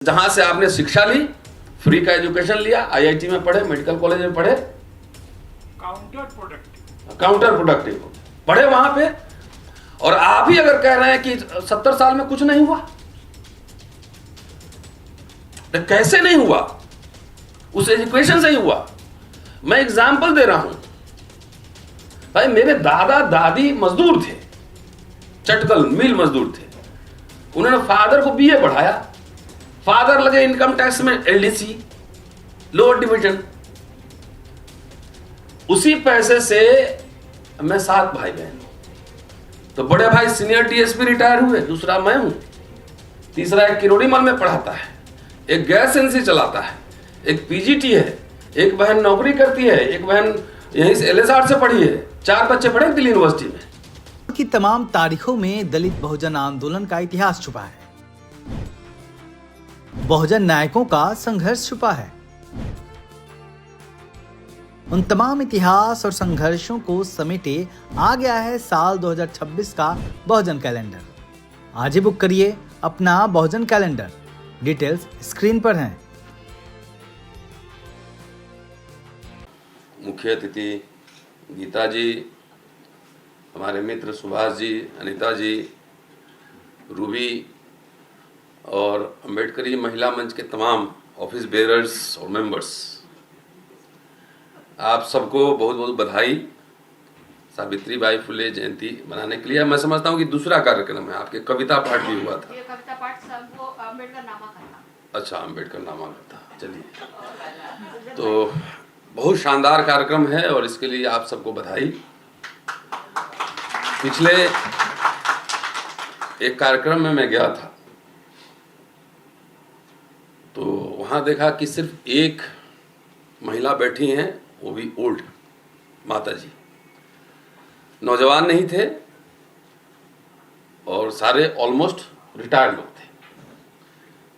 जहां से आपने शिक्षा ली, फ्री का एजुकेशन लिया, आईआईटी में पढ़े, मेडिकल कॉलेज में पढ़े, काउंटर प्रोडक्टिव पढ़े वहां पे, और आप ही अगर कह रहे हैं कि 70 साल में कुछ नहीं हुआ, तो कैसे नहीं हुआ? उस एजुकेशन से ही हुआ। मैं एग्जाम्पल दे रहा हूं भाई, मेरे दादा दादी मजदूर थे, चटकल मिल मजदूर थे। उन्होंने फादर को बीए पढ़ाया, फादर लगे इनकम टैक्स में एलडीसी लोअर डिवीजन। उसी पैसे से मैं 7 भाई बहन, तो बड़े भाई सीनियर डीएसपी रिटायर हुए, दूसरा मैं हूं, तीसरा एक किरोड़ीमल में पढ़ाता है, एक गैस एजेंसी चलाता है, एक पीजीटी है, एक बहन नौकरी करती है, एक बहन यहीं से एलएसआर से पढ़ी है, 4 बच्चे पढ़े दिल्ली यूनिवर्सिटी में। की तमाम तारीखों में दलित बहुजन आंदोलन का इतिहास छुपा है, बहुजन नायकों का संघर्ष छुपा है। उन तमाम इतिहास और संघर्षों को समेटे आ गया है साल 2026 का बहुजन कैलेंडर। आज ही बुक करिए अपना बहुजन कैलेंडर, डिटेल्स स्क्रीन पर हैं। मुख्य अतिथि गीता जी, हमारे मित्र सुभाष जी, अनीता जी, रूबी और अम्बेडकरी महिला मंच के तमाम ऑफिस बेयरर्स और मेंबर्स, आप सबको बहुत बहुत बधाई। सावित्रीबाई फुले जयंती मनाने के लिए मैं समझता हूँ कि दूसरा कार्यक्रम है, आपके कविता पाठ भी हुआ था। ये कविता पाठ सब वो अम्बेडकर नामा करना। अच्छा, अम्बेडकर नामा करता, चलिए, तो बहुत शानदार कार्यक्रम है और इसके लिए आप सबको बधाई। पिछले एक कार्यक्रम में मैं गया था, तो वहां देखा कि सिर्फ एक महिला बैठी हैं, वो भी ओल्ड माता जी, नौजवान नहीं थे और सारे ऑलमोस्ट रिटायर्ड लोग थे।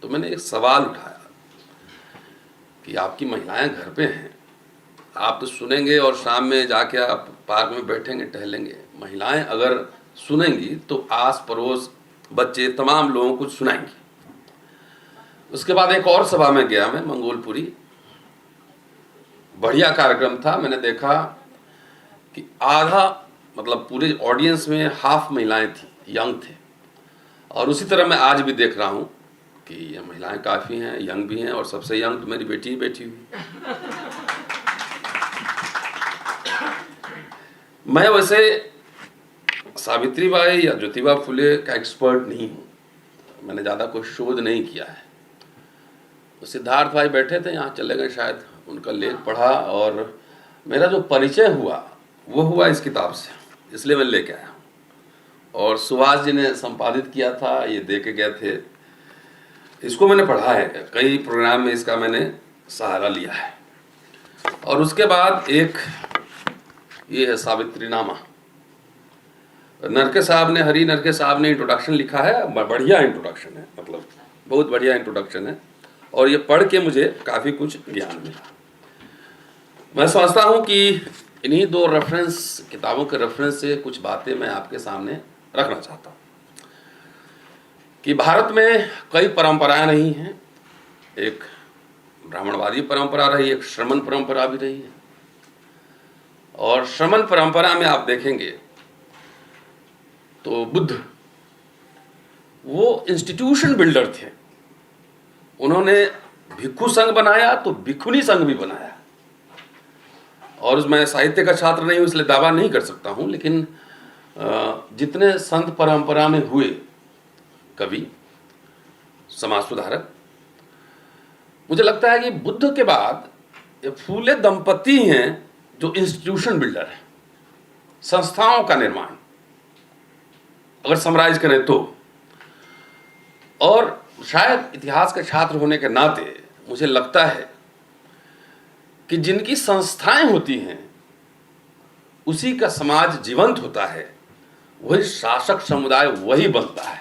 तो मैंने एक सवाल उठाया कि आपकी महिलाएं घर पे हैं, आप तो सुनेंगे और शाम में जाके आप पार्क में बैठेंगे, टहलेंगे, महिलाएं अगर सुनेंगी तो आस पड़ोस बच्चे तमाम लोगों को सुनाएंगी। उसके बाद एक और सभा में गया मैं, मंगोलपुरी, बढ़िया कार्यक्रम था। मैंने देखा कि आधा मतलब पूरे ऑडियंस में हाफ महिलाएं थी, यंग थे, और उसी तरह मैं आज भी देख रहा हूं कि ये महिलाएं काफ़ी हैं, यंग भी हैं, और सबसे यंग तो मेरी बेटी ही बैठी हुई। मैं वैसे सावित्रीबाई या ज्योतिबा फुले का एक्सपर्ट नहीं हूँ, मैंने ज़्यादा कोई शोध नहीं किया है। तो सिद्धार्थ भाई बैठे थे, यहाँ चले गए शायद, उनका लेख पढ़ा और मेरा जो परिचय हुआ वो हुआ इस किताब से, इसलिए मैं लेके आया। और सुभाष जी ने संपादित किया था, ये दे के गए थे, इसको मैंने पढ़ा है, कई प्रोग्राम में इसका मैंने सहारा लिया है। और उसके बाद एक ये है सावित्री नामा, नरके साहब ने, हरी नरके साहब ने इंट्रोडक्शन लिखा है, बढ़िया इंट्रोडक्शन है, मतलब बहुत बढ़िया इंट्रोडक्शन है, और ये पढ़ के मुझे काफ़ी कुछ ज्ञान मिला। मैं समझता हूँ कि इन्हीं 2 रेफरेंस, किताबों के रेफरेंस से कुछ बातें मैं आपके सामने रखना चाहता हूँ कि भारत में कई परंपराएं रही हैं। एक ब्राह्मणवादी परंपरा रही, एक श्रमण परंपरा भी रही है। और श्रमण परंपरा में आप देखेंगे तो बुद्ध वो इंस्टीट्यूशन बिल्डर थे, उन्होंने भिक्षु संघ बनाया तो भिक्षुनी संघ भी बनाया। और मैं साहित्य का छात्र नहीं हूँ इसलिए दावा नहीं कर सकता हूँ, लेकिन जितने संत परंपरा में हुए कवि, समाज सुधारक, मुझे लगता है कि बुद्ध के बाद ये फूले दंपति हैं जो इंस्टीट्यूशन बिल्डर है, संस्थाओं का निर्माण अगर समराइज करें तो। और शायद इतिहास के छात्र होने के नाते मुझे लगता है कि जिनकी संस्थाएं होती हैं उसी का समाज जीवंत होता है, वही शासक समुदाय वही बनता है।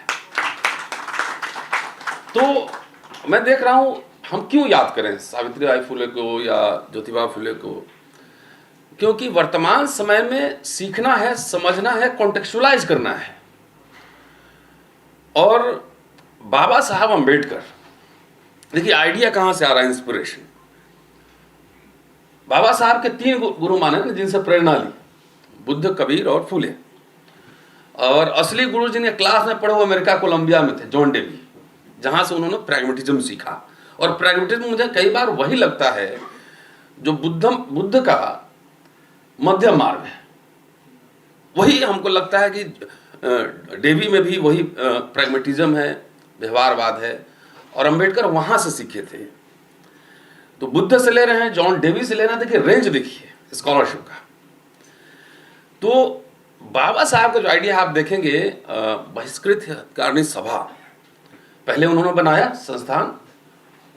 तो मैं देख रहा हूं, हम क्यों याद करें सावित्रीबाई फुले को या ज्योतिबा फुले को? क्योंकि वर्तमान समय में सीखना है, समझना है, कॉन्टेक्चुअलाइज करना है। और बाबा साहब अम्बेडकर देखिए आइडिया कहाँ से आ रहा है, इंस्पिरेशन। बाबा साहब के 3 गुरु माने ना जिनसे प्रेरणा ली, बुद्ध, कबीर और फूले। और असली गुरु जिन्हें क्लास में पढ़े वो अमेरिका कोलंबिया में थे, जॉन डेवी, जहां से उन्होंने प्रैग्मेटिज्म सीखा। और प्रैग्मेटिज्म मुझे कई बार वही लगता है जो बुद्ध का मध्य मार्ग है। वही हमको लगता है कि डेवी में भी वही प्रैग्मेटिज्म है, व्यवहारवाद है, और अंबेडकर वहां से सीखे थे। तो बुद्ध से ले रहे हैं, जॉन डेवी से ले रहे हैं। देखिए रेंज देखिए स्कॉलरशिप का। तो बाबा साहब का जो आइडिया आप देखेंगे, बहिष्कृत हितकारिणी सभा, पहले उन्होंने बनाया संस्थान,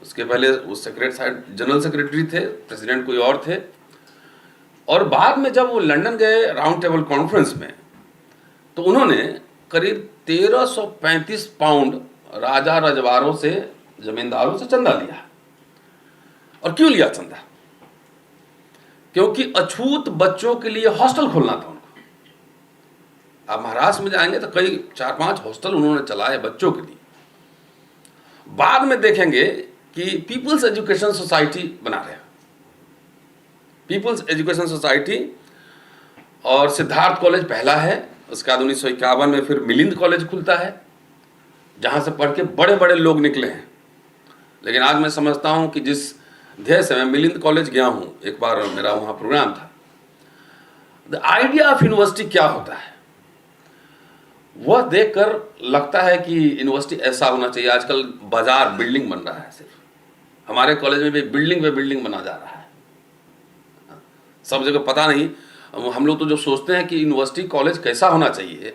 उसके पहले वो जनरल सेक्रेटरी थे, प्रेसिडेंट कोई और थे। और बाद में जब वो लंदन गए राउंड टेबल कॉन्फ्रेंस में, तो उन्होंने करीब 1335 पाउंड राजा रजवारों से, जमींदारों से चंदा लिया। और क्यों लिया चंदा? क्योंकि अछूत बच्चों के लिए हॉस्टल खोलना था उनको। आप महाराष्ट्र में जाएंगे तो कई 4-5 हॉस्टल उन्होंने चलाए बच्चों के लिए। बाद में देखेंगे कि पीपल्स एजुकेशन सोसाइटी बना रहे हैं, पीपल्स एजुकेशन सोसाइटी। और सिद्धार्थ कॉलेज पहला है, उसके बाद 1951 में फिर मिलिंद कॉलेज खुलता है, जहां से पढ़ के बड़े बड़े लोग निकले हैं। लेकिन आज मैं समझता हूं कि जिस ध्येय से मैं मिलिंद कॉलेज गया हूं, एक बार मेरा वहां प्रोग्राम था, द आइडिया ऑफ यूनिवर्सिटी क्या होता है वह देखकर लगता है कि यूनिवर्सिटी ऐसा होना चाहिए। आजकल बाजार बिल्डिंग बन रहा है, सिर्फ हमारे कॉलेज में भी बिल्डिंग पे बिल्डिंग बना जा रहा है, सब जगह पता नहीं। हम लोग तो जो सोचते हैं कि यूनिवर्सिटी कॉलेज कैसा होना चाहिए,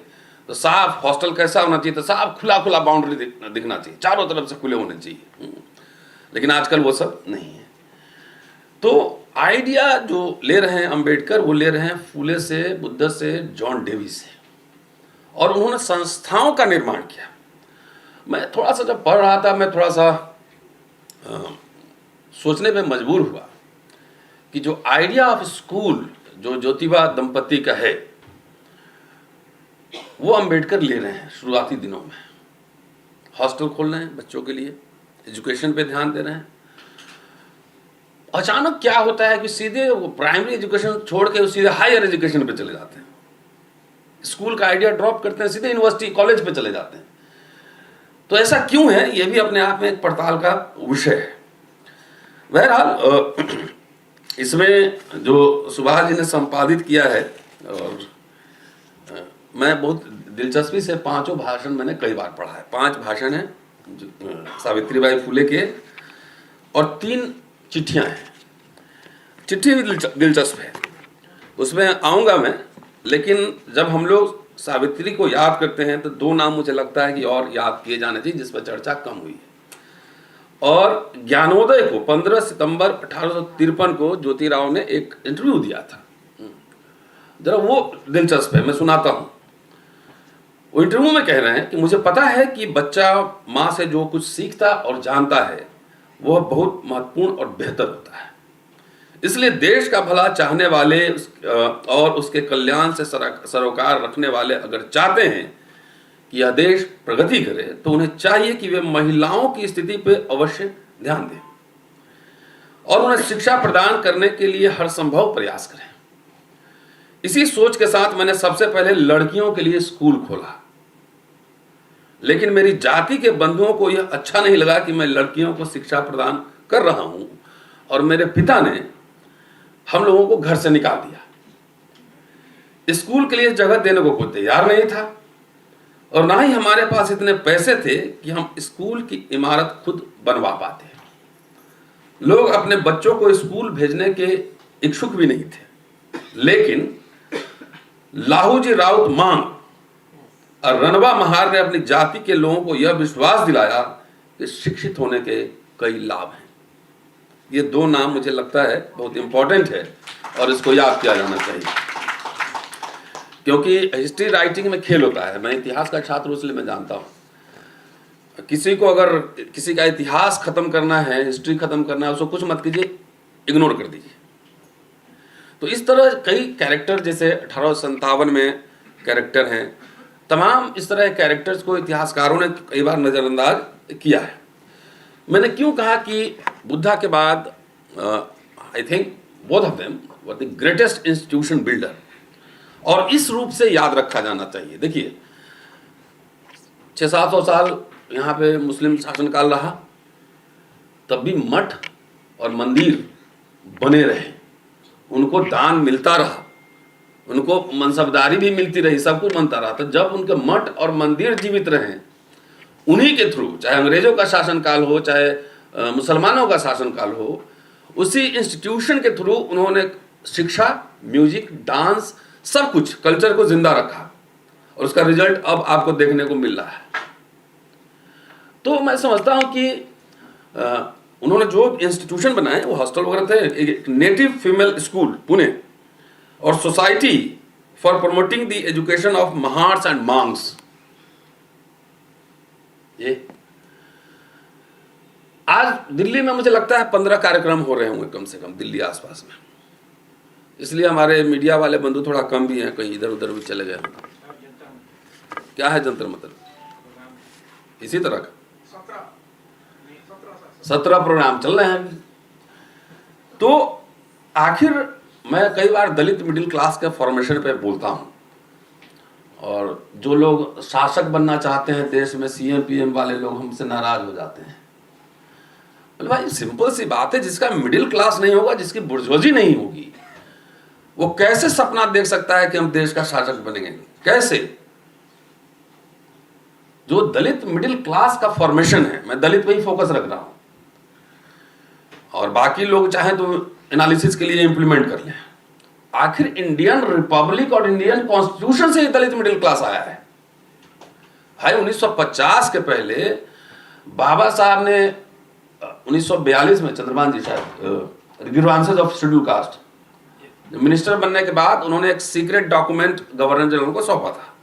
तो साफ हॉस्टल कैसा होना चाहिए, तो साफ खुला खुला बाउंड्री दिखना चाहिए, चारों तरफ से खुले होने चाहिए। लेकिन आजकल वो सब नहीं है। तो आइडिया जो ले रहे हैं अंबेडकर, वो ले रहे हैं फूले से, बुद्ध से, जॉन डेवी से, और उन्होंने संस्थाओं का निर्माण किया। मैं थोड़ा सा जब पढ़ रहा था, मैं थोड़ा सा सोचने पे मजबूर हुआ कि जो आइडिया ऑफ स्कूल जो ज्योतिबा दंपति का है, वो अंबेडकर ले रहे हैं शुरुआती दिनों में। हॉस्टल खोल रहे हैं बच्चों के लिए, एजुकेशन पे ध्यान दे रहे हैं। अचानक क्या होता है कि सीधे वो प्राइमरी एजुकेशन छोड़ के सीधे हायर एजुकेशन पे चले जाते हैं, स्कूल का आइडिया ड्रॉप करते हैं, सीधे यूनिवर्सिटी कॉलेज पे चले जाते हैं। तो ऐसा क्यों है, ये भी अपने आप में एक पड़ताल का विषय है। बहरहाल इसमें जो सुभाष जी ने संपादित किया है, और मैं बहुत दिलचस्पी से 5 भाषण मैंने कई बार पढ़ा है। 5 भाषण हैं सावित्रीबाई फुले के, और 3 चिट्ठियां हैं। चिट्ठी भी दिलचस्प है, उसमें आऊँगा मैं। लेकिन जब हम लोग सावित्री को याद करते हैं तो 2 नाम मुझे लगता है कि और याद किए जाने चाहिए, जिस पर चर्चा कम हुई है। और ज्ञानोदय को 15 सितंबर 1853 को ज्योतिराव ने एक इंटरव्यू दिया था, जरा वो दिलचस्प है, मैं सुनाता हूँ। वो इंटरव्यू में कह रहे हैं कि मुझे पता है कि बच्चा माँ से जो कुछ सीखता और जानता है वह बहुत महत्वपूर्ण और बेहतर होता है। इसलिए देश का भला चाहने वाले और उसके कल्याण से सरोकार रखने वाले अगर चाहते हैं कि यह देश प्रगति करे, तो उन्हें चाहिए कि वे महिलाओं की स्थिति पर अवश्य ध्यान दें और उन्हें शिक्षा प्रदान करने के लिए हर संभव प्रयास करें। इसी सोच के साथ मैंने सबसे पहले लड़कियों के लिए स्कूल खोला, लेकिन मेरी जाति के बंधुओं को यह अच्छा नहीं लगा कि मैं लड़कियों को शिक्षा प्रदान कर रहा हूं, और मेरे पिता ने हम लोगों को घर से निकाल दिया। स्कूल के लिए जगह देने को कोई तैयार नहीं था, और ना ही हमारे पास इतने पैसे थे कि हम स्कूल की इमारत खुद बनवा पाते। लोग अपने बच्चों को स्कूल भेजने के इच्छुक भी नहीं थे, लेकिन लाहूजी राउत मांग और रनवा महार ने अपनी जाति के लोगों को यह विश्वास दिलाया कि शिक्षित होने के कई लाभ हैं। ये 2 नाम मुझे लगता है बहुत इंपॉर्टेंट है, और इसको याद किया जाना चाहिए, क्योंकि हिस्ट्री राइटिंग में खेल होता है। मैं इतिहास का छात्र, इसलिए मैं जानता हूँ। किसी को अगर किसी का इतिहास खत्म करना है, हिस्ट्री खत्म करना है, उसको कुछ मत कीजिए, इग्नोर कर दीजिए। तो इस तरह कई कैरेक्टर, जैसे 1857 में कैरेक्टर हैं, तमाम इस तरह कैरेक्टर्स को इतिहासकारों ने कई बार नज़रअंदाज किया है। मैंने क्यों कहा कि बुद्धा के बाद I think both of them were the greatest institution builder, और इस रूप से याद रखा जाना चाहिए। देखिए 600-700 साल यहाँ पे मुस्लिम शासनकाल रहा, तब भी मठ और मंदिर बने रहे, उनको दान मिलता रहा, उनको मनसबदारी भी मिलती रही, सब कुछ बनता रहा। तो जब उनके मठ और मंदिर जीवित रहे, उन्हीं के थ्रू, चाहे अंग्रेजों का शासनकाल हो, चाहे मुसलमानों का शासनकाल हो, उसी इंस्टीट्यूशन के थ्रू उन्होंने शिक्षा, म्यूजिक, डांस, सब कुछ कल्चर को जिंदा रखा, और उसका रिजल्ट अब आपको देखने को मिल रहा है। तो मैं समझता हूं कि उन्होंने जो इंस्टीट्यूशन बनाए वो हॉस्टल वगैरह थे, एक नेटिव फीमेल स्कूल पुणे, और society for promoting the education of Mahars and Mangs. ये आज दिल्ली में मुझे लगता है 15 कार्यक्रम हो रहे होंगे कम से कम दिल्ली आसपास में, इसलिए हमारे मीडिया वाले बंधु थोड़ा कम भी हैं, कहीं इधर उधर भी चले गए। क्या है जंतर मंतर? इसी तरह का 17 प्रोग्राम चल रहे हैं अभी। तो आखिर मैं कई बार दलित मिडिल क्लास के फॉर्मेशन पे बोलता हूं, और जो लोग शासक बनना चाहते हैं देश में, सीएम पीएम वाले लोग हमसे नाराज हो जाते हैं। बोले भाई सिंपल सी बात है, जिसका मिडिल क्लास नहीं होगा, जिसकी बुर्जुआजी नहीं होगी, वो कैसे सपना देख सकता है कि हम देश का शासक बनेंगे? कैसे? जो दलित मिडिल क्लास का फॉर्मेशन है, मैं दलित पे ही फोकस रख रहा हूं, और बाकी लोग चाहें तो एनालिसिस के लिए इंप्लीमेंट कर लें। आखिर इंडियन रिपब्लिक और इंडियन कॉन्स्टिट्यूशन से ही दलित मिडिल क्लास आया है। भाई 1950 के पहले बाबा साहब ने 1942 में, चंद्रभान जी शायद, grievances of schedule caste, minister बनने के बाद उन्होंने एक सीक्रेट डॉक्यूमेंट गवर्नर जनरल को सौंपा था,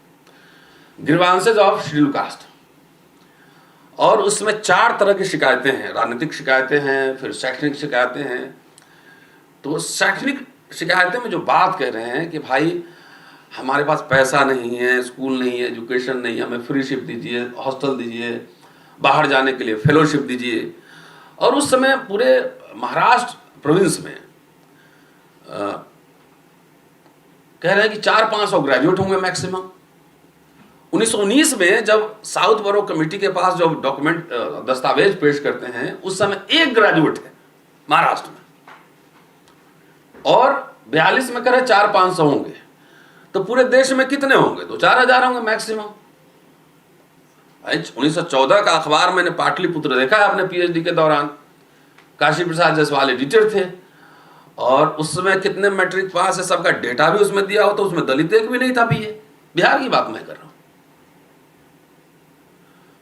ग्रीवांसेस ऑफ शेड्यूल कास्ट, और उसमें 4 तरह की शिकायतें हैं। राजनीतिक शिकायतें हैं, फिर शैक्षणिक शिकायतें हैं। तो शैक्षणिक शिकायतें में जो बात कह रहे हैं कि भाई हमारे पास पैसा नहीं है, स्कूल नहीं है, एजुकेशन नहीं है, हमें फ्रीशिप दीजिए, हॉस्टल दीजिए, बाहर जाने के लिए फेलोशिप दीजिए। और उस समय पूरे महाराष्ट्र प्रोविंस में कह रहे हैं कि 400-500 ग्रेजुएट होंगे मैक्सिमम। 1919 में जब साउथ बरो कमेटी के पास जो डॉक्यूमेंट, दस्तावेज पेश करते हैं, उस समय 1 ग्रेजुएट है महाराष्ट्र में, और 42 में कह रहे 400-500 होंगे। तो पूरे देश में कितने होंगे? तो 4000 होंगे मैक्सिमम। 1914 का अखबार मैंने पाटलिपुत्र देखा है अपने पीएचडी के दौरान, काशी प्रसाद जायसवाल एडिटर थे, और उस समय कितने मैट्रिक पास है सबका डेटा भी उसमें दिया हो, तो उसमें दलित एक भी नहीं था। भी ये बिहार की बात मैं कर रहा हूं।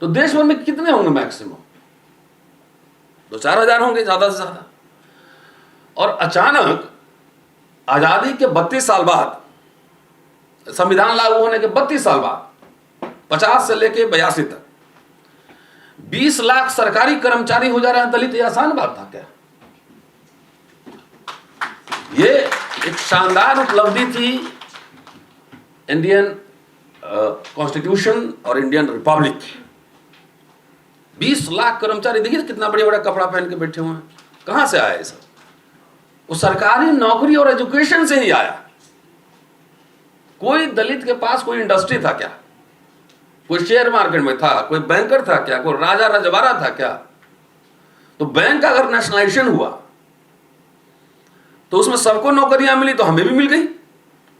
तो देश भर में कितने होंगे मैक्सिमम? 2-4 हजार होंगे ज्यादा से ज्यादा। और अचानक आजादी के 32 साल बाद, संविधान लागू होने के 32 साल बाद, 50 से लेके 82 तक 20 लाख सरकारी कर्मचारी हो जा रहे हैं दलित। ये आसान बात था क्या? ये एक शानदार उपलब्धि थी इंडियन कॉन्स्टिट्यूशन और इंडियन रिपब्लिक। 20 लाख कर्मचारी, देखिए कितना बड़ा बड़ा कपड़ा पहन के बैठे हुए हैं। कहां से आया ये सब? वो सरकारी नौकरी और एजुकेशन से ही आया। कोई दलित के पास कोई इंडस्ट्री था क्या? कोई शेयर मार्केट में था? कोई बैंकर था क्या? कोई राजा रजवाड़ा था क्या? तो बैंक का अगर नेशनलाइजेशन हुआ तो उसमें सबको नौकरियां मिली, तो हमें भी मिल गई।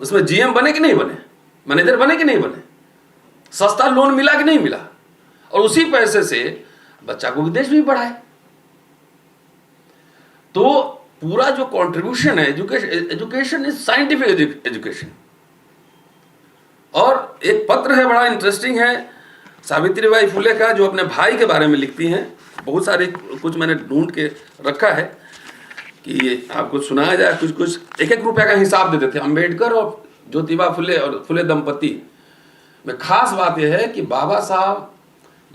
उसमें जीएम बने कि नहीं बने, मैनेजर बने कि नहीं बने, सस्ता लोन मिला कि नहीं मिला, और उसी पैसे से बच्चा को विदेश भी पढ़ाए। तो पूरा जो कंट्रीब्यूशन है, एजुकेशन इज साइंटिफिक एजुकेशन। और एक पत्र है बड़ा इंटरेस्टिंग है सावित्रीबाई फुले का, जो अपने भाई के बारे में लिखती हैं। बहुत सारे कुछ मैंने ढूंढ के रखा है कि आपको सुनाया जाए। कुछ 1-1 रुपया का हिसाब देते थे अंबेडकर और ज्योतिबा फुले और फुले दंपति में। खास बात यह है कि बाबा साहब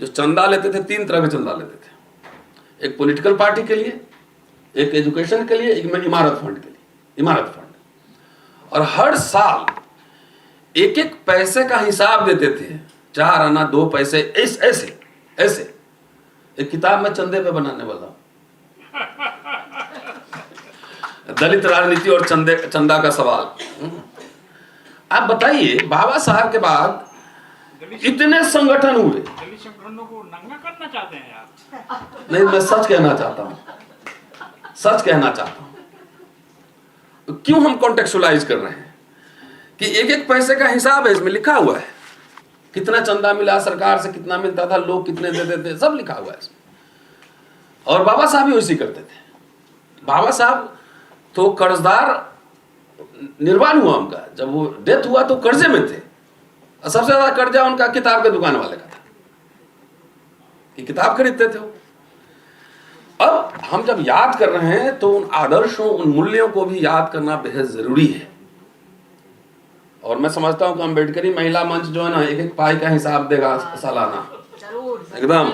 जो चंदा लेते थे, 3 तरह के चंदा लेते थे। एक पॉलिटिकल पार्टी के लिए, एक एजुकेशन के लिए, एक इमारत फंड के लिए, इमारत फंड। और हर साल 1-1 पैसे का हिसाब देते थे, 4 आना 2 पैसे, ऐसे ऐसे। एक किताब मैं चंदे पे बनाने वाला हूं, दलित राजनीति और चंदा का सवाल। आप बताइए, बाबा साहब के बाद इतने संगठन हुए। दलित संगठनों को नंगा करना चाहते हैं आप? नहीं, मैं सच कहना चाहता हूं, सच कहना चाहता हूं। क्यों हम कॉन्टेक्चुअलाइज कर रहे हैं कि एक एक पैसे का हिसाब है, इसमें लिखा हुआ है कितना चंदा मिला, सरकार से कितना मिलता था, लोग कितने देते थे, सब लिखा हुआ है इसमें। और बाबा साहब भी वैसे करते थे। बाबा साहब तो कर्जदार निर्वाण हुआ उनका, जब वो डेथ हुआ तो कर्जे में थे। और सबसे ज्यादा कर्जा उनका किताब के दुकान वाले का था कि किताब खरीदते थे वो। अब हम जब याद कर रहे हैं तो उन आदर्शों, उन मूल्यों को भी याद करना बेहद जरूरी है। और मैं समझता हूं कि अम्बेडकरी महिला मंच जो है ना, एक एक पाई का हिसाब देगा सालाना, एकदम।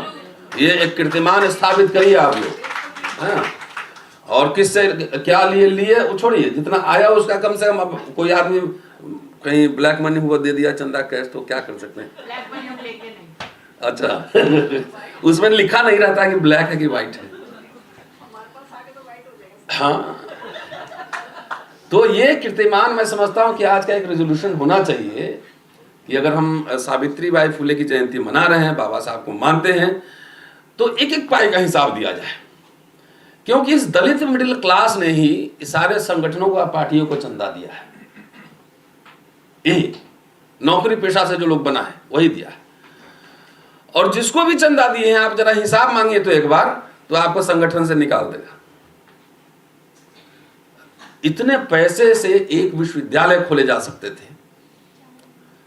ये एक कीर्तिमान स्थापित करिए आप लोग, है। और किससे क्या लिए वो छोड़िए, जितना आया उसका कम से कम। अब कोई आदमी कहीं ब्लैक मनी हुआ दे दिया, चंदा कैश, तो क्या कर सकते हैं? ब्लैक मनी हम लेते नहीं। अच्छा उसमें लिखा नहीं रहता कि ब्लैक है कि व्हाइट है। हाँ, तो ये कीर्तिमान मैं समझता हूं कि आज का एक रेजोल्यूशन होना चाहिए कि अगर हम सावित्रीबाई फुले की जयंती मना रहे हैं, बाबा साहब को मानते हैं, तो एक एक पाई का हिसाब दिया जाए। क्योंकि इस दलित मिडिल क्लास ने ही इस सारे संगठनों को, पार्टियों को चंदा दिया है। यही नौकरी पेशा से जो लोग बना है वही दिया है। और जिसको भी चंदा दिए हैं, आप जरा हिसाब मांगिए तो एक बार, तो आपको संगठन से निकाल देगा। इतने पैसे से एक विश्वविद्यालय खोले जा सकते थे,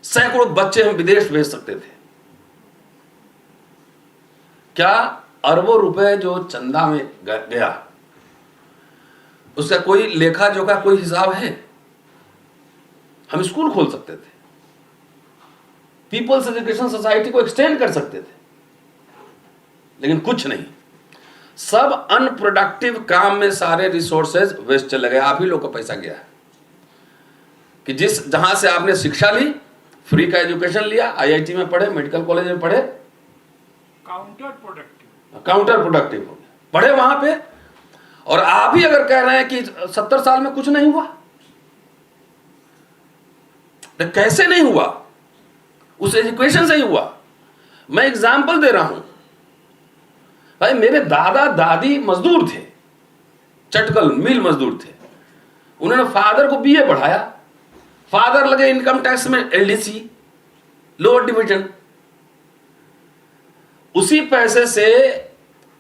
सैकड़ों बच्चे हम विदेश भेज सकते थे। क्या अरबों रुपए जो चंदा में गया, उसका कोई लेखा जोखा, कोई हिसाब है? हम स्कूल खोल सकते थे, पीपल्स एजुकेशन सोसाइटी को एक्सटेंड कर सकते थे, लेकिन कुछ नहीं। सब अनप्रोडक्टिव काम में सारे रिसोर्सेज वेस्ट चले गए। आप ही लोग का पैसा गया है कि जहां से आपने शिक्षा ली, फ्री का एजुकेशन लिया, आईआईटी में पढ़े, मेडिकल कॉलेज में पढ़े, काउंटर प्रोडक्टिव हो गया, पढ़े वहां पे। और आप ही अगर कह रहे हैं कि 70 साल में कुछ नहीं हुआ, तो कैसे नहीं हुआ? उस एजुकेशन से ही हुआ। मैं एग्जाम्पल दे रहा हूं भाई, मेरे दादा दादी मजदूर थे, चटकल मिल मजदूर थे। उन्होंने फादर को बीए पढ़ाया, फादर लगे इनकम टैक्स में एलडीसी, लोअर डिवीजन। उसी पैसे से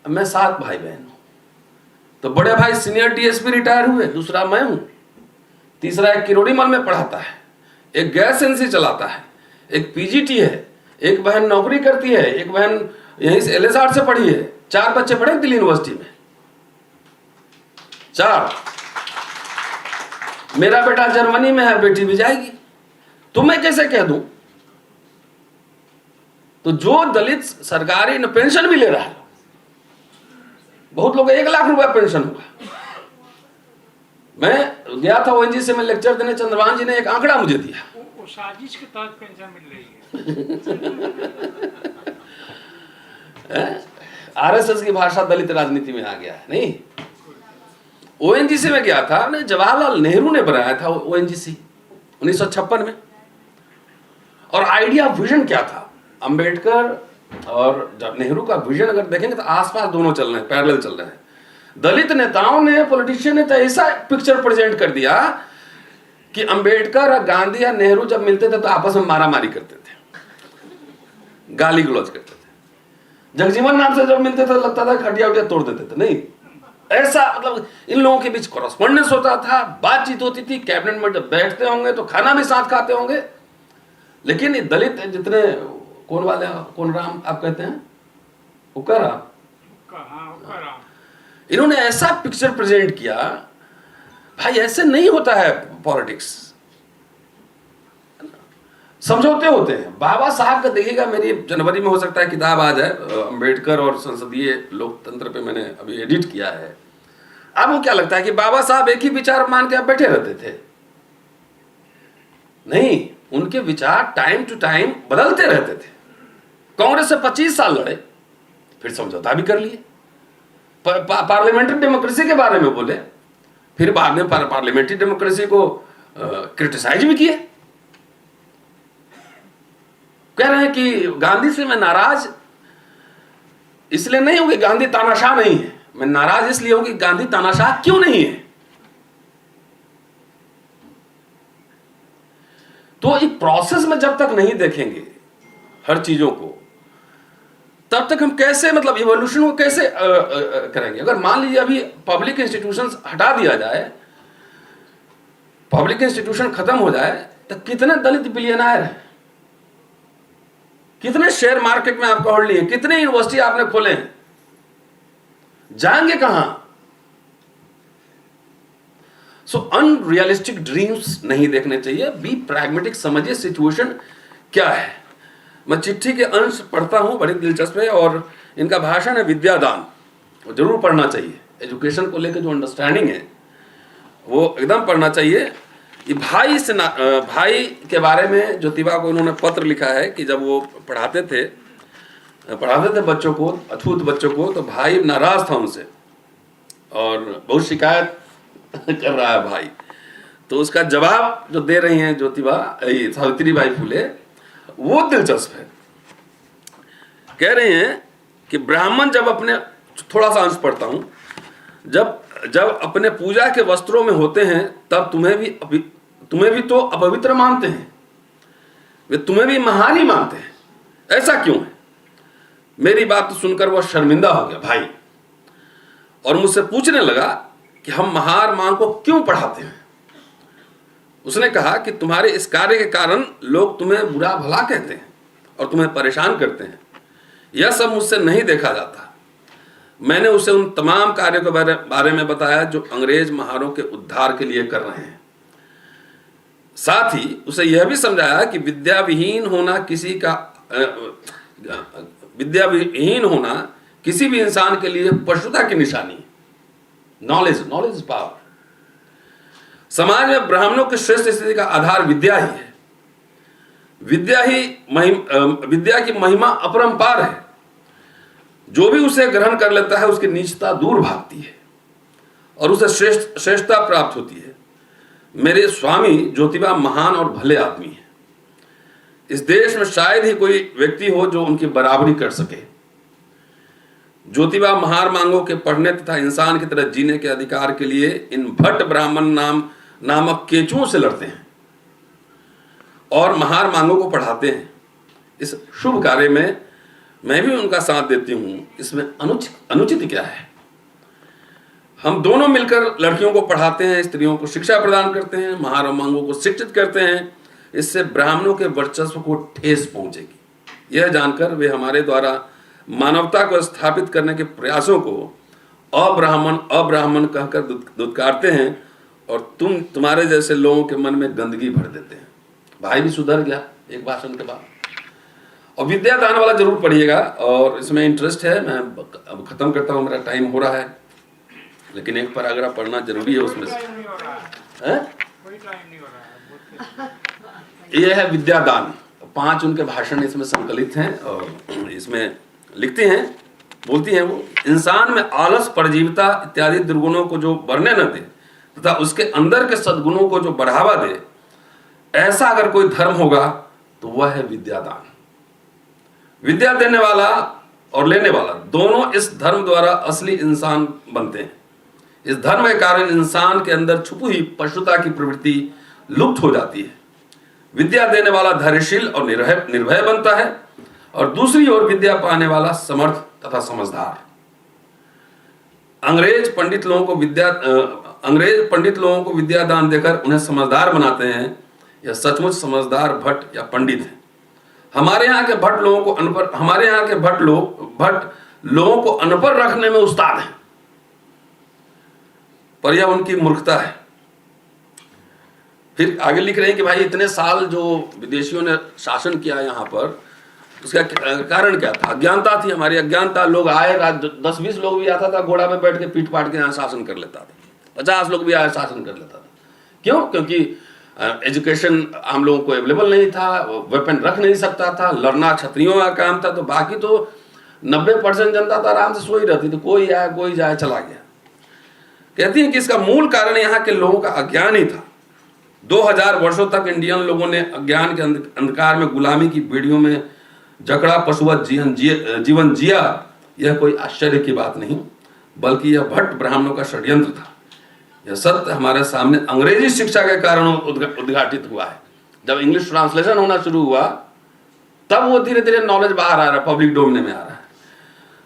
मैं 7 भाई बहन हूं। तो बड़े भाई सीनियर डीएसपी रिटायर हुए, दूसरा मैं हूं, तीसरा एक किरोड़ीमल में पढ़ाता है, एक गैस एजेंसी चलाता है, एक पीजीटी है, एक बहन नौकरी करती है, एक बहन यहीं से एलएसआर से पढ़ी है। 4 बच्चे पढ़े दिल्ली यूनिवर्सिटी में, 4। मेरा बेटा जर्मनी में है, बेटी भी जाएगी। तो मैं कैसे कह दूं? तो जो दलित सरकारी पेंशन भी ले रहा है, बहुत लोग 1 लाख रुपया पेंशन हुआ। मैं गया था ओएनजीसी में लेक्चर देने, चंद्रभान जी ने एक आंकड़ा मुझे दिया। वो साजिश के तहत पेंशन मिल रही है। आरएसएस की भाषा दलित राजनीति में आ गया है। नहीं, ओएनजीसी में गया था, जवाहरलाल नेहरू ने बनाया था ओएनजीसी 1956 में। और आइडिया, विजन क्या था? अंबेडकर और जब नेहरू का विजन अगर देखेंगे तो आसपास दोनों चल रहे हैं, पैरेलल चल रहे हैं। दलित नेताओं ने, पॉलिटिशियन ने तो ऐसा पिक्चर प्रेजेंट कर दिया कि अंबेडकर और गांधी या नेहरू जब मिलते थे तो आपस में मारामारी करते थे, गाली गलौज करते थे। जगजीवन नाम से जब मिलते थे लगता था खटिया उटिया तोड़ देते थे। नहीं, ऐसा मतलब इन लोगों के बीच कॉरेस्पॉन्डेंस होता था, बातचीत होती थी, कैबिनेट में जब बैठते होंगे तो खाना भी साथ खाते होंगे। लेकिन दलित जितने, कौन राम आप कहते हैं, उक्का इन्होंने ऐसा पिक्चर प्रेजेंट किया। भाई ऐसे नहीं होता है पॉलिटिक्स, समझौते होते हैं। बाबा साहब का देखिएगा, मेरी जनवरी में हो सकता है किताब आ जाए, अंबेडकर और संसदीय लोकतंत्र पे मैंने अभी एडिट किया है। आपको क्या लगता है कि बाबा साहब एक ही विचार मान के आप बैठे रहते थे? नहीं, उनके विचार टाइम टू टाइम बदलते रहते थे। कांग्रेस से 25 साल लड़े, फिर समझौता भी कर लिए, पार्लियामेंट्री डेमोक्रेसी के बारे में बोले, फिर बाद में पार्लियामेंट्री डेमोक्रेसी को क्रिटिसाइज भी किए। कह रहे हैं कि गांधी से मैं नाराज इसलिए नहीं हूं कि गांधी तानाशाह नहीं है, मैं नाराज इसलिए हूं कि गांधी तानाशाह क्यों नहीं है। तो एक प्रोसेस में जब तक नहीं देखेंगे हर चीजों को, तब तक हम कैसे मतलब इवोल्यूशन को कैसे करेंगे। अगर मान लीजिए अभी पब्लिक इंस्टीट्यूशंस हटा दिया जाए, पब्लिक इंस्टीट्यूशन खत्म हो जाए, तो कितने दलित बिलियनर हैं, कितने शेयर मार्केट में आपको होल्ड लिए, कितने यूनिवर्सिटी आपने खोले हैं, जाएंगे कहां। सो अनरियलिस्टिक ड्रीम्स नहीं देखने चाहिए, बी प्रैग्मेटिक, समझिए सिचुएशन क्या है। मैं चिट्ठी के अंश पढ़ता हूं, बड़ी दिलचस्प है, और इनका भाषण है विद्यादान, जरूर पढ़ना चाहिए। एजुकेशन को लेकर जो अंडरस्टैंडिंग है वो एकदम पढ़ना चाहिए। ये भाई के बारे में ज्योतिबा को उन्होंने पत्र लिखा है कि जब वो पढ़ाते थे बच्चों को, अछूत बच्चों को, तो भाई नाराज था उनसे और बहुत शिकायत कर रहा है भाई। तो उसका जवाब जो दे रही हैं ज्योतिबा, सावित्रीबाई फुले, वो दिलचस्प है। कह रहे हैं कि ब्राह्मण जब अपने, थोड़ा सा अंश पढ़ता हूं, जब अपने पूजा के वस्त्रों में होते हैं तब तुम्हें भी तो अपवित्र मानते हैं, वे तुम्हें भी महानी मानते हैं, ऐसा क्यों है। मेरी बात सुनकर वह शर्मिंदा हो गया भाई, और मुझसे पूछने लगा कि हम महार मां को क्यों पढ़ाते हैं। उसने कहा कि तुम्हारे इस कार्य के कारण लोग तुम्हें बुरा भला कहते हैं और तुम्हें परेशान करते हैं, यह सब मुझसे नहीं देखा जाता। मैंने उसे उन तमाम कार्यों के बारे में बताया जो अंग्रेज महारों के उद्धार के लिए कर रहे हैं। साथ ही उसे यह भी समझाया कि विद्याविहीन होना किसी भी इंसान के लिए पशुता की निशानी है। Knowledge power. समाज में ब्राह्मणों की श्रेष्ठ स्थिति का आधार विद्या ही है। विद्या की महिमा अपरंपार है। जो भी उसे ग्रहण कर लेता है उसकी नीचता दूर भागती है और उसे श्रेष्ठता प्राप्त होती है। मेरे स्वामी ज्योतिबा महान और भले आदमी हैं। इस देश में शायद ही कोई व्यक्ति हो जो उनकी बराबरी कर सके। ज्योतिबा महार मांगों के पढ़ने तथा इंसान की तरह जीने के अधिकार के लिए इन भट्ट ब्राह्मण नामक केचुओं से लड़ते हैं और महार मांगों को पढ़ाते हैं। इस शुभ कार्य में मैं भी उनका साथ देती हूं। इसमें अनुचित क्या है। हम दोनों मिलकर लड़कियों को पढ़ाते हैं, स्त्रियों को शिक्षा प्रदान करते हैं, महार मांगों को शिक्षित करते हैं। इससे ब्राह्मणों के वर्चस्व को ठेस पहुंचेगी। यह जानकर वे हमारे द्वारा मानवता को स्थापित करने के प्रयासों को अब्राह्मण कहकर दुत्कारते हैं और तुम्हारे जैसे लोगों के मन में गंदगी भर देते हैं। भाई भी सुधर गया एक भाषण के बाद। और विद्यादान वाला जरूर पढ़िएगा, और इसमें इंटरेस्ट है। मैं अब खत्म करता हूँ, मेरा टाइम हो रहा है, लेकिन एक पैराग्राफ पढ़ना जरूरी है उसमें से। यह है विद्यादान। 5 उनके भाषण इसमें संकलित हैं और इसमें लिखती हैं, बोलती हैं वो, इंसान में आलस, परजीवता इत्यादि दुर्गुणों को जो बढ़ने न दे तथा उसके अंदर के सद्गुणों को जो बढ़ावा दे, ऐसा अगर कोई धर्म होगा तो वह है विद्यादान। विद्या देने वाला और लेने वाला दोनों इस धर्म द्वारा असली इंसान बनते हैं। इस धर्म के कारण इंसान के अंदर छुपी हुई पशुता की प्रवृत्ति लुप्त हो जाती है। विद्या देने वाला धैर्यशील और निर्भय बनता है और दूसरी ओर विद्या पाने वाला समर्थ तथा समझदार। अंग्रेज पंडित लोगों को विद्यादान देकर उन्हें समझदार बनाते हैं। यह सचमुच समझदार भट्ट या पंडित है। हमारे यहाँ के भट्ट लोगों को अनपढ़ रखने में उस्ताद हैं, पर यह उनकी मूर्खता है। फिर आगे लिख रहे हैं कि भाई इतने साल जो विदेशियों ने शासन किया यहाँ पर, उसका कारण क्या था? अज्ञानता थी, हमारी अज्ञानता। लोग आए, 10-20 लोग भी आता था, घोड़ा में बैठ के पीट पाट के यहाँ शासन कर लेता था। 50 लोग भी आए, शासन कर लेता था। क्यों? क्योंकि एजुकेशन हम लोगों को अवेलेबल नहीं था, वेपन रख नहीं सकता था, लड़ना क्षत्रियों का काम था। तो बाकी तो 90% जनता तो आराम से सो ही रहती थी, कोई आया कोई जाए चला गया। कहती हैं कि इसका मूल कारण यहाँ के लोगों का अज्ञान ही था। 2000 वर्षों तक इंडियन लोगों ने अज्ञान के अंधकार में गुलामी की बेड़ियों में जकड़ा पशुवत जीवन जिया। यह कोई आश्चर्य की बात नहीं, बल्कि यह भट्ट ब्राह्मणों का षड्यंत्र था। यह सत्य हमारे सामने अंग्रेजी शिक्षा के कारण उद्घाटित हुआ है। जब इंग्लिश ट्रांसलेशन होना शुरू हुआ तब वो धीरे धीरे नॉलेज बाहर आ रहा है, पब्लिक डोमेन में आ रहा है।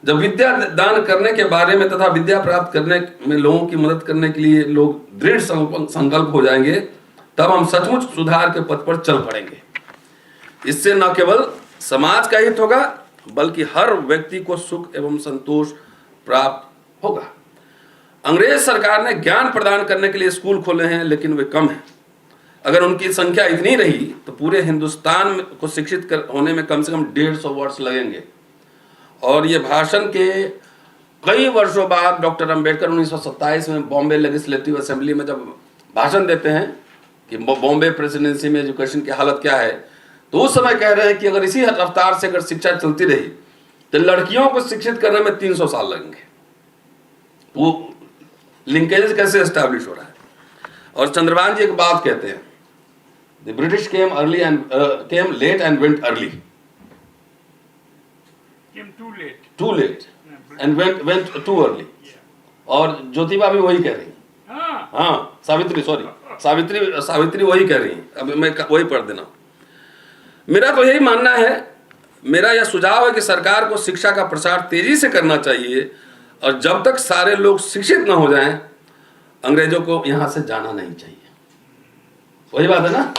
जब विद्या दान करने के बारे में तथा विद्या प्राप्त करने में लोगों की मदद करने के लिए लोग दृढ़ संकल्प हो जाएंगे, तब हम सचमुच सुधार के पथ पर चल पड़ेंगे। इससे न केवल समाज का हित होगा, बल्कि हर व्यक्ति को सुख एवं संतोष प्राप्त होगा। अंग्रेज सरकार ने ज्ञान प्रदान करने के लिए स्कूल खोले हैं, लेकिन वे कम हैं। अगर उनकी संख्या इतनी रही तो पूरे हिंदुस्तान को शिक्षित होने में कम से कम 150 वर्ष लगेंगे। और ये भाषण के कई वर्षों बाद डॉक्टर अंबेडकर 1927 में बॉम्बे लेजिस्लेटिव असेंबली में जब भाषण देते हैं कि बॉम्बे प्रेसिडेंसी में एजुकेशन की हालत क्या है, तो उस समय कह रहे हैं कि अगर इसी रफ्तार से अगर शिक्षा चलती रही तो लड़कियों को शिक्षित करने में 300 साल लगेंगे। वो लिंकेज कैसे एस्टैब्लिश हो रहा है। और चंद्रभान जी एक बात कहते हैं, the British came late and went early, too late and went too early। और ज्योतिबा भी वही कह रही है। हाँ, सावित्री वही कह रही है। अब मैं वही पढ़ देना। मेरा तो यही मानना है, मेरा यह सुझाव है कि सरकार को शिक्षा का प्रसार तेजी से करना चाहिए, और जब तक सारे लोग शिक्षित न हो जाएं, अंग्रेजों को यहां से जाना नहीं चाहिए। वही बात है ना।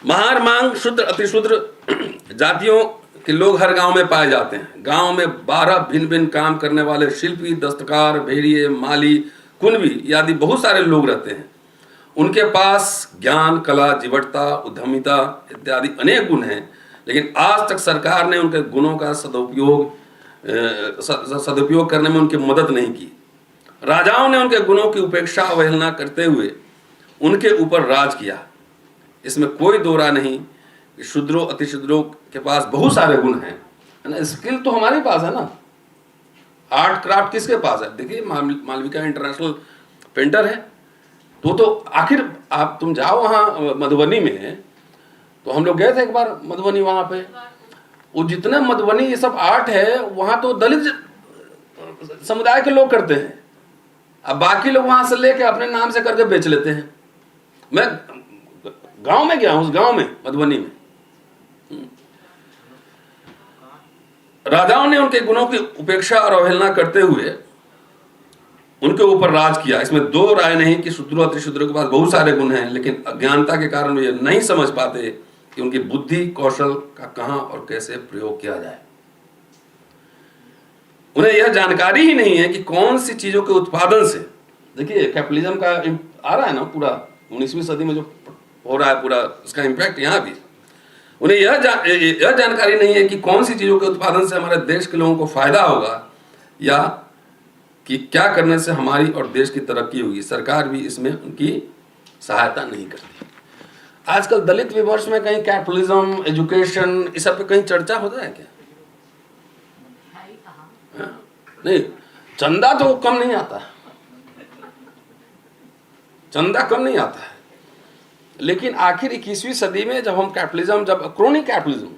महार मांग शुद्र अतिशूद्र जातियों के लोग हर गांव में पाए जाते हैं। गांव में 12 भिन्न भिन्न काम करने वाले शिल्पी, दस्तकार, भेड़िए, माली, कुनबी आदि बहुत सारे लोग रहते हैं। उनके पास ज्ञान, कला, जीवटता, उद्यमिता इत्यादि अनेक गुण हैं, लेकिन आज तक सरकार ने उनके गुणों का सदुपयोग करने में उनकी मदद नहीं की। राजाओं ने उनके गुणों की उपेक्षा अवहेलना करते हुए उनके ऊपर राज किया। इसमें कोई दो राय नहीं कि शूद्रों अतिशूद्रों के पास बहुत सारे गुण हैं, है ना। स्किल तो हमारे पास है ना। आर्ट क्राफ्ट किसके पास है? देखिए, मालविका इंटरनेशनल पेंटर है, तो आखिर आप तुम जाओ वहाँ मधुबनी में, तो हम लोग गए थे एक बार मधुबनी, वहाँ पे वो जितने मधुबनी ये सब आर्ट है, वहाँ तो दलित समुदाय के लोग करते हैं। अब बाकी लोग वहाँ से लेके अपने नाम से करके बेच लेते हैं। मैं गांव में गया हूँ, उस गांव में मधुबनी में राजाओं ने उनके गुणों की उपेक्षा और अवहेलना करते हुए उनके ऊपर राज किया। इसमें दो राय नहीं कि शूद्रों अतिशूद्रों के पास बहुत सारे गुण हैं, लेकिन अज्ञानता के कारण वे नहीं समझ पाते कि उनकी बुद्धि कौशल का कहां और कैसे प्रयोग किया जाए। उन्हें यह जानकारी ही नहीं है कि कौन सी चीजों के उत्पादन से, देखिए कैपिटलिज्म का आ रहा है ना पूरा 19वीं सदी में जो हो रहा है, पूरा उसका इम्पैक्ट यहाँ भी। उन्हें यह जानकारी नहीं है कि कौन सी चीजों के उत्पादन से हमारे देश के लोगों को फायदा होगा, या कि क्या करने से हमारी और देश की तरक्की होगी। सरकार भी इसमें उनकी सहायता नहीं करती। आजकल दलित विमर्श में कहीं कैपिटलिज्म, एजुकेशन, इस सब पे कहीं चर्चा होता है क्या? नहीं, चंदा तो कम नहीं आता, चंदा कम नहीं आता है। लेकिन आखिर 21वीं सदी में जब हम कैपिटलिज्म, जब क्रोनिक कैपिटलिज्म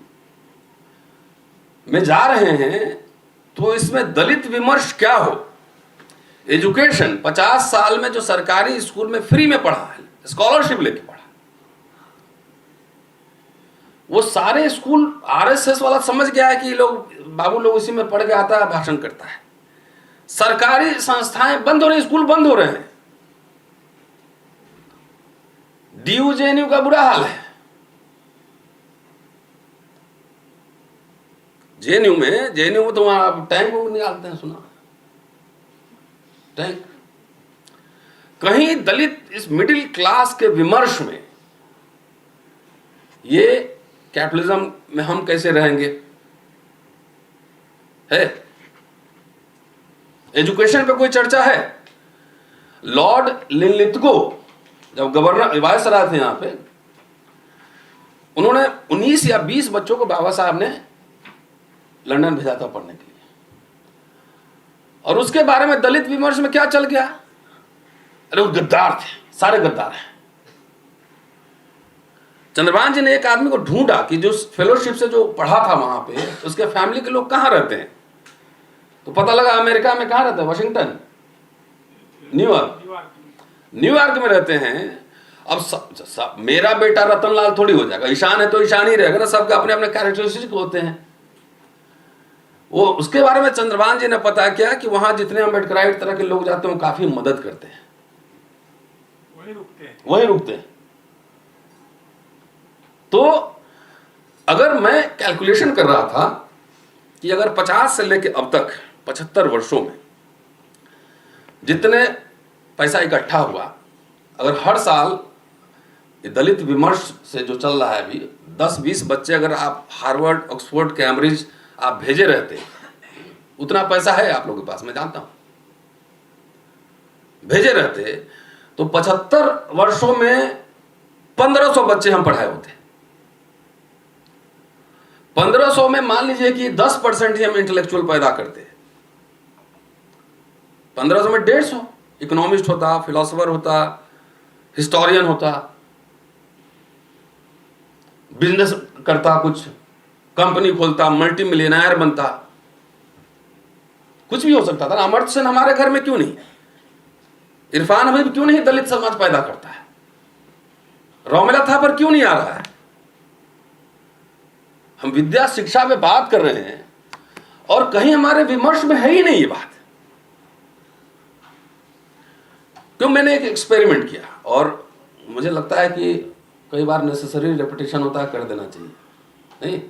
में जा रहे हैं, तो इसमें दलित विमर्श क्या हो। एजुकेशन 50 साल में जो सरकारी स्कूल में फ्री में पढ़ा है, स्कॉलरशिप लेके पढ़ा, वो सारे स्कूल आरएसएस वाला समझ गया है कि लोग बाबू लोग इसी में पढ़ के आता है, भाषण करता है। सरकारी संस्थाएं बंद हो रही, स्कूल बंद हो रहे हैं। डीयू जेएनयू का बुरा हाल है। जेएनयू में तो वहां टैंक निकालते हैं, सुना टैंक। कहीं दलित इस मिडिल क्लास के विमर्श में, ये कैपिटलिज्म में हम कैसे रहेंगे है। एजुकेशन पे कोई चर्चा है? लॉर्ड लिनलिथगो जब गवर्नर वायसराय थे यहाँ पे, उन्होंने 19 या 20 बच्चों को बाबा साहब ने लंदन भेजा था पढ़ने के लिए। और उसके बारे में दलित विमर्श में क्या चल गया, अरे वो गद्दार थे, सारे गद्दार हैं। चंद्रभान जी ने एक आदमी को ढूंढा कि जो फेलोशिप से जो पढ़ा था वहां पे, उसके फैमिली के लोग कहाँ रहते हैं, तो पता लगा अमेरिका में कहाँ रहते हैं, वाशिंगटन, न्यूयॉर्क में रहते हैं। अब मेरा बेटा रतनलाल थोड़ी हो जाएगा, ईशान है तो ईशान ही रहेगा ना, सबके अपने अपने कैरेक्टरिस्टिक होते हैं। वो उसके बारे में चंद्रभान जी ने पता किया कि वहां जितने अम्बेडकराइट तरह के लोग जाते हैं वो काफी मदद करते हैं, वहीं रुकते हैं। तो अगर मैं कैलकुलेशन कर रहा था कि अगर 50 से लेकर अब तक 75 वर्षों में जितने पैसा इकट्ठा हुआ, अगर हर साल ये दलित विमर्श से जो चल रहा है अभी 10-20 बच्चे अगर आप हार्वर्ड, ऑक्सफोर्ड, कैम्ब्रिज आप भेजे रहते, उतना पैसा है आप लोगों के पास, मैं जानता हूं, भेजे रहते तो 75 वर्षों में 1500 बच्चे हम पढ़ाए होते। 1500 में मान लीजिए कि 10% ही हम इंटेलेक्चुअल पैदा करते। 1500 में 150 इकोनॉमिस्ट होता, फिलोसोफर होता, हिस्टोरियन होता, बिजनेस करता, कुछ कंपनी खोलता, मल्टी मिलियनर बनता, कुछ भी हो सकता था ना। अमर्त्य सेन हमारे घर में क्यों नहीं, इरफान हमीद क्यों नहीं दलित समाज पैदा करता है, रोमिला थापर क्यों नहीं आ रहा है। हम विद्या शिक्षा में बात कर रहे हैं और कहीं हमारे विमर्श में है ही नहीं ये बात। क्यों, मैंने एक एक्सपेरिमेंट किया और मुझे लगता है कि कई बार नेसेसरी रेपिटेशन होता है, कर देना चाहिए। नहीं,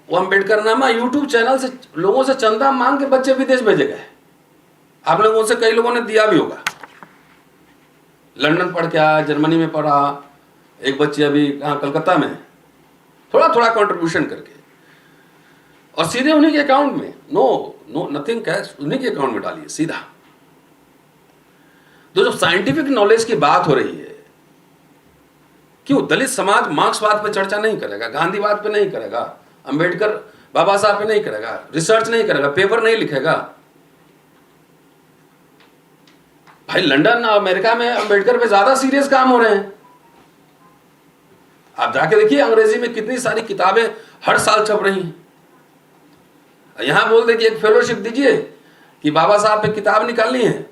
वो अम्बेडकर नामा यूट्यूब चैनल से लोगों से चंदा मांग के बच्चे विदेश भेजे गए। आप लोगों से कई लोगों ने दिया भी होगा। लंदन पढ़ के आया, जर्मनी में पढ़ा, एक बच्ची अभी कहाँ कलकत्ता में, थोड़ा थोड़ा कंट्रीब्यूशन करके और सीधे उन्हीं के अकाउंट में, नो नथिंग कैश, उन्हीं के अकाउंट में डालिए सीधा। तो जब साइंटिफिक नॉलेज की बात हो रही है, क्यों दलित समाज मार्क्सवाद पे चर्चा नहीं करेगा, गांधीवाद पे नहीं करेगा, अंबेडकर बाबा साहब पे नहीं करेगा, रिसर्च नहीं करेगा, पेपर नहीं लिखेगा। भाई लंदन और अमेरिका में अंबेडकर पे ज्यादा सीरियस काम हो रहे हैं। आप जाके देखिए अंग्रेजी में कितनी सारी किताबें हर साल छप रही हैं। यहां बोल दे कि एक फेलोशिप दीजिए कि बाबा साहब पे किताब निकालनी है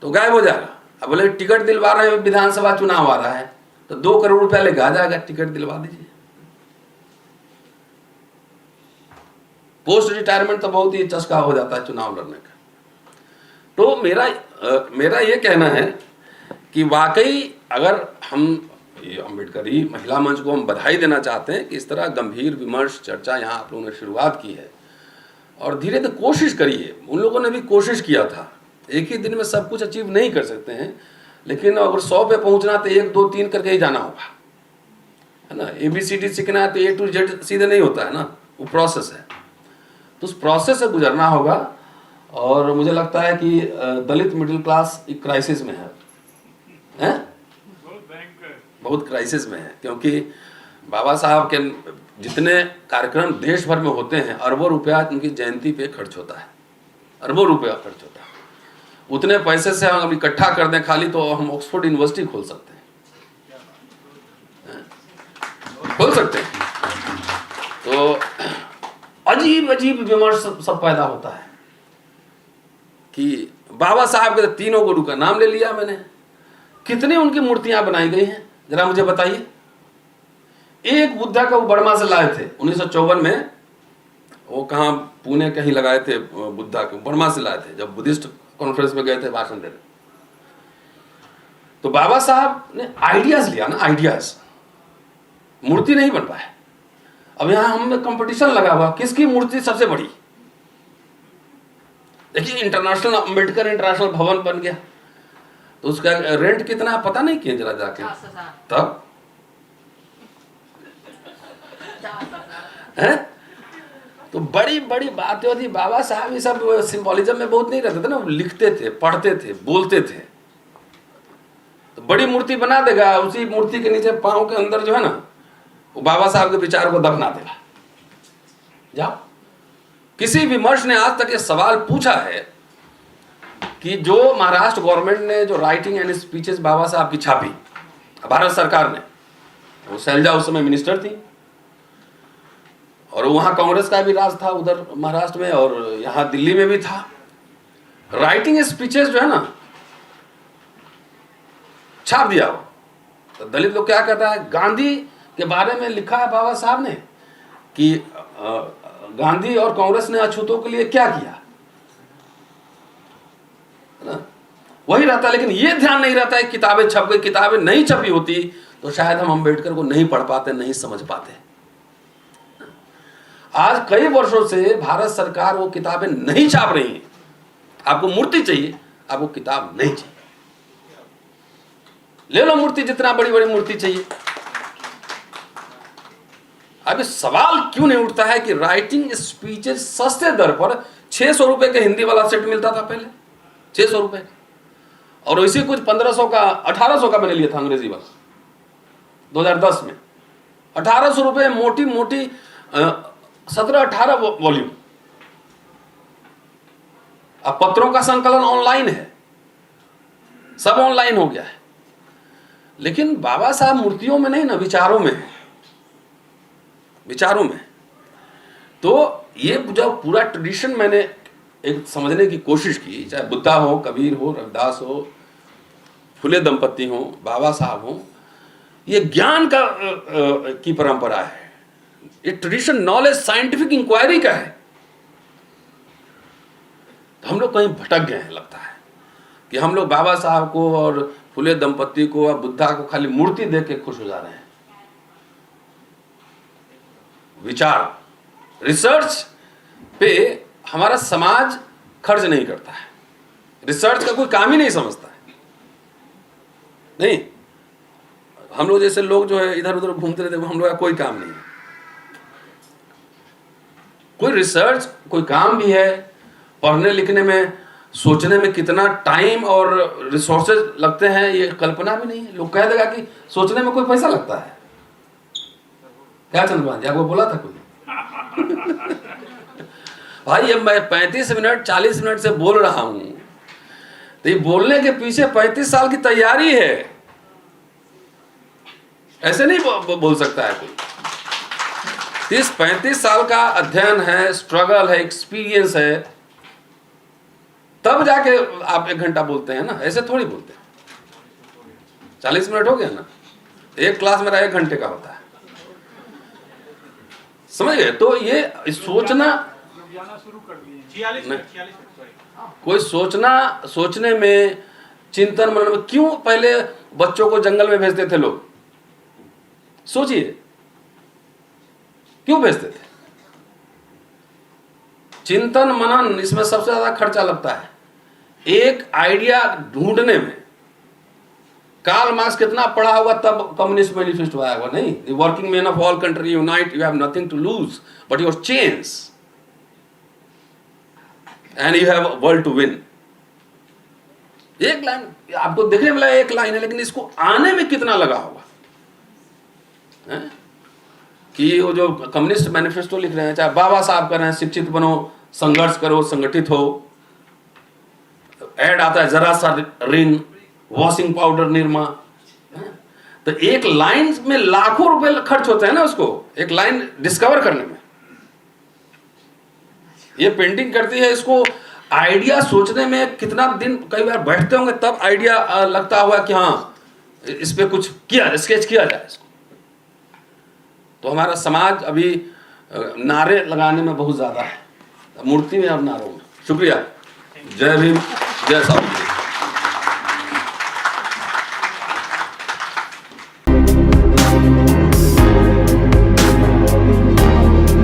तो गायब हो जाएगा। अब बोले टिकट दिलवा रहे हैं, विधानसभा चुनाव आ रहा है तो 2 करोड़ रुपया लेके आ जाएगा, टिकट दिलवा दीजिए। पोस्ट रिटायरमेंट तो बहुत ही चस्का हो जाता है चुनाव लड़ने का। तो मेरा ये कहना है कि वाकई अगर हम अम्बेडकरी महिला मंच को हम बधाई देना चाहते हैं कि इस तरह गंभीर विमर्श चर्चा यहाँ आप लोगों ने शुरुआत की है और धीरे धीरे कोशिश करिए। उन लोगों ने भी कोशिश किया था, एक ही दिन में सब कुछ अचीव नहीं कर सकते हैं, लेकिन अगर 100 पे पहुंचना तो 1, 2, 3 करके ही जाना होगा, है ना। ABCD सीखना है तो A to Z सीधे नहीं होता है ना, वो प्रोसेस है। तो उस प्रोसेस से गुजरना होगा और मुझे लगता है कि दलित मिडिल क्लास एक क्राइसिस में है? बहुत क्राइसिस में है, क्योंकि बाबा साहब के जितने कार्यक्रम देश भर में होते हैं, अरबों रुपया उनकी जयंती पे खर्च होता है, अरबों रुपया खर्च होता है। उतने पैसे से हम इकट्ठा कर दें खाली तो हम ऑक्सफोर्ड यूनिवर्सिटी खोल सकते हैं, खोल सकते हैं। तो अजीब अजीब विमर्श सब पैदा होता है कि बाबा साहब के तीनों गुरु का नाम ले लिया मैंने, कितनी उनकी मूर्तियां बनाई गई हैं जरा मुझे बताइए। एक बुद्धा का वो बर्मा से लाए थे 1954 में, वो कहाँ पुणे कहीं लगाए थे बुद्धा के, बर्मा से लाए थे जब बुद्धिस्ट कॉन्फ्रेंस में गए थे भाषण देने। तो बाबा साहब ने आइडियाज लिया ना, आइडियाज, मूर्ति नहीं बन पाए। अब यहां हम कंपटीशन लगा हुआ किसकी मूर्ति सबसे बड़ी। देखिए इंटरनेशनल अम्बेडकर इंटरनेशनल भवन बन गया तो उसका रेंट कितना पता नहीं किया जरा जाके, तब है तो बड़ी बड़ी बातें होती। बाबा साहब ये सब सिंबोलिज्म में बहुत नहीं रहते थे ना, लिखते थे, पढ़ते थे, बोलते थे। तो बड़ी मूर्ति बना देगा, उसी मूर्ति के नीचे पांव के अंदर जो है ना वो बाबा साहब के विचार को दफना देगा। जाओ। किसी विमर्श ने आज तक ये सवाल पूछा है कि जो महाराष्ट्र गवर्नमेंट ने जो राइटिंग एंड स्पीचेस बाबा साहब की छापी भारत सरकार ने, वो शैलजा उस समय मिनिस्टर थी और वहां कांग्रेस का भी राज था उधर महाराष्ट्र में, और यहां दिल्ली में भी था। राइटिंग स्पीचेस जो है ना छाप दिया हो तो दलित लोग क्या कहता है, गांधी के बारे में लिखा है बाबा साहब ने कि गांधी और कांग्रेस ने अछूतों के लिए क्या किया, है ना, वही रहता है। लेकिन ये ध्यान नहीं रहता है किताबें छप गई, किताबें नहीं छपी होती तो शायद हम अम्बेडकर को नहीं पढ़ पाते, नहीं समझ पाते। आज कई वर्षों से भारत सरकार वो किताबें नहीं छाप रही है। आपको मूर्ति चाहिए, आपको किताब नहीं चाहिए। ले लो मूर्ति, जितना बड़ी बड़ी मूर्ति चाहिए। अभी सवाल क्यों नहीं उठता है कि राइटिंग स्पीचेस सस्ते दर पर 600 रुपए के हिंदी वाला सेट मिलता था पहले, 600 रुपए, और इसी कुछ 1500 का 1800 का मैंने लिया था अंग्रेजी वाला 2010 में। 1800 रुपए मोटी मोटी 17-18 वॉल्यूम। अब पत्रों का संकलन ऑनलाइन है, सब ऑनलाइन हो गया है। लेकिन बाबा साहब मूर्तियों में नहीं ना, विचारों में है, विचारों में। तो ये जो पूरा ट्रेडिशन मैंने एक समझने की कोशिश की, चाहे बुद्धा हो, कबीर हो, रविदास हो, फुले दंपति हो, बाबा साहब हो, ये ज्ञान का की परंपरा है। ये ट्रेडिशन नॉलेज साइंटिफिक इंक्वायरी का है। तो हम लोग कहीं भटक गए हैं, लगता है कि हम लोग बाबा साहब को और फुले दंपति को और बुद्धा को खाली मूर्ति देख के खुश हो जा रहे हैं। विचार रिसर्च पे हमारा समाज खर्च नहीं करता है, रिसर्च का कोई काम ही नहीं समझता है। नहीं, हम लोग जैसे लोग जो है इधर उधर घूमते रहते, हम लोग का कोई काम नहीं है। कोई रिसर्च कोई काम भी है, पढ़ने लिखने में, सोचने में कितना टाइम और रिसोर्सेज लगते हैं ये कल्पना भी नहीं है। लोग कह देगा कि सोचने में कोई पैसा लगता है क्या? चंद्रमान जी आपको बोला था कोई? भाई अब मैं 35 मिनट 40 मिनट से बोल रहा हूं, तो ये बोलने के पीछे 35 साल की तैयारी है। ऐसे नहीं बोल सकता है कोई। 30-35 साल का अध्ययन है, स्ट्रगल है, एक्सपीरियंस है, तब जाके आप 1 घंटा बोलते हैं ना, ऐसे थोड़ी बोलते हैं। 40 मिनट हो गया ना, एक क्लास मेरा 1 घंटे का होता है, समझ गए? तो ये सोचना शुरू कर दिए, कोई सोचने में, चिंतन मनन में, क्यों पहले बच्चों को जंगल में भेजते थे लोग? सोचिए क्यों भेजते थे? चिंतन मनन, इसमें सबसे ज्यादा खर्चा लगता है। एक आइडिया ढूंढने में कार्ल मार्क्स कितना पढ़ा होगा तब कम्युनिस्ट मैनिफेस्टो आया होगा? नहीं, the working man of all country unite, you have nothing to lose but your change and you have world to win. एक लाइन आपको देखने मिला, एक लाइन है, लेकिन इसको आने में कितना लगा होगा है? कि वो जो कम्युनिस्ट मैनिफेस्टो लिख रहे हैं, चाहे बाबा साहब कर रहे हैं, शिक्षित बनो, संघर्ष करो, संगठित हो, ऐड आता है जरा सा ऋण, वॉशिंग पाउडर निरमा, तो एक लाइन में लाखों रुपए खर्च होते हैं ना उसको, एक लाइन डिस्कवर करने में। ये पेंटिंग करती है, इसको आइडिया सोचने में कितना दिन, कई बार बैठते होंगे तब आइडिया लगता हुआ कि हाँ इस पे कुछ किया, स्केच किया जाए इसको। तो हमारा समाज अभी नारे लगाने में बहुत ज्यादा है, मूर्ति में और नारों में। शुक्रिया। जय भीम, जय साहब।